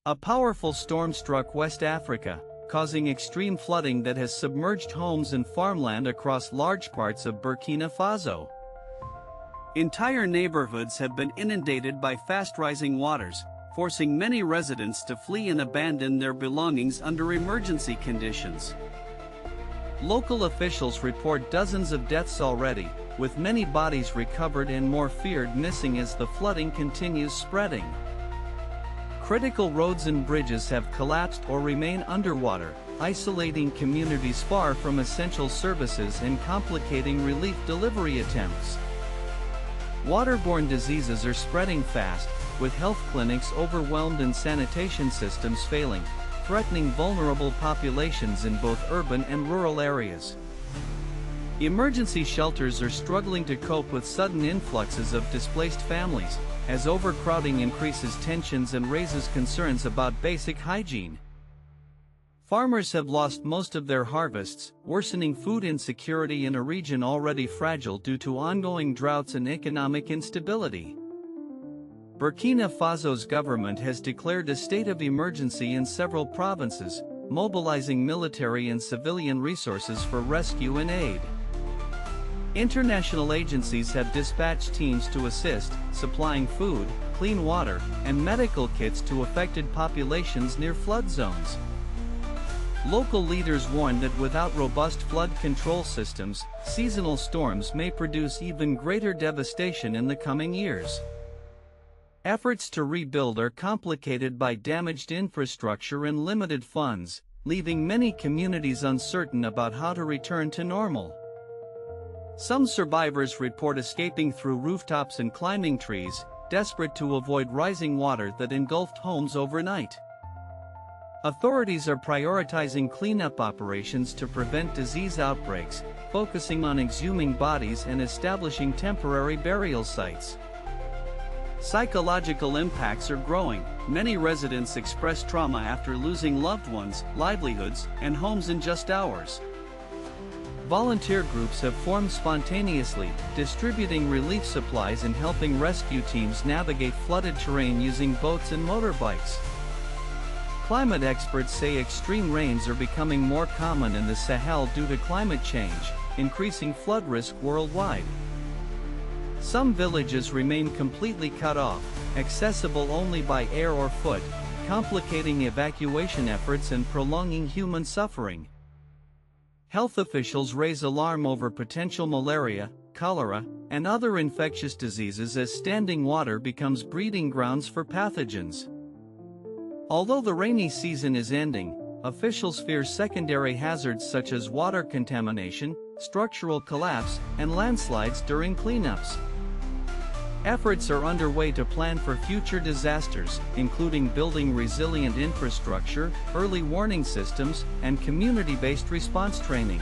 A powerful storm struck West Africa, causing extreme flooding that has submerged homes and farmland across large parts of Burkina Faso. Entire neighborhoods have been inundated by fast-rising waters, forcing many residents to flee and abandon their belongings under emergency conditions. Local officials report dozens of deaths already, with many bodies recovered and more feared missing as the flooding continues spreading. Critical roads and bridges have collapsed or remain underwater, isolating communities far from essential services and complicating relief delivery attempts. Waterborne diseases are spreading fast, with health clinics overwhelmed and sanitation systems failing, threatening vulnerable populations in both urban and rural areas. Emergency shelters are struggling to cope with sudden influxes of displaced families, as overcrowding increases tensions and raises concerns about basic hygiene. Farmers have lost most of their harvests, worsening food insecurity in a region already fragile due to ongoing droughts and economic instability. Burkina Faso's government has declared a state of emergency in several provinces, mobilizing military and civilian resources for rescue and aid. International agencies have dispatched teams to assist, supplying food, clean water, and medical kits to affected populations near flood zones. Local leaders warn that without robust flood control systems, seasonal storms may produce even greater devastation in the coming years. Efforts to rebuild are complicated by damaged infrastructure and limited funds, leaving many communities uncertain about how to return to normal. Some survivors report escaping through rooftops and climbing trees, desperate to avoid rising water that engulfed homes overnight. Authorities are prioritizing cleanup operations to prevent disease outbreaks, focusing on exhuming bodies and establishing temporary burial sites. Psychological impacts are growing. Many residents express trauma after losing loved ones, livelihoods, and homes in just hours. Volunteer groups have formed spontaneously, distributing relief supplies and helping rescue teams navigate flooded terrain using boats and motorbikes. Climate experts say extreme rains are becoming more common in the Sahel due to climate change, increasing flood risk worldwide. Some villages remain completely cut off, accessible only by air or foot, complicating evacuation efforts and prolonging human suffering. Health officials raise alarm over potential malaria, cholera, and other infectious diseases as standing water becomes breeding grounds for pathogens. Although the rainy season is ending, officials fear secondary hazards such as water contamination, structural collapse, and landslides during cleanups. Efforts are underway to plan for future disasters, including building resilient infrastructure, early warning systems, and community-based response training.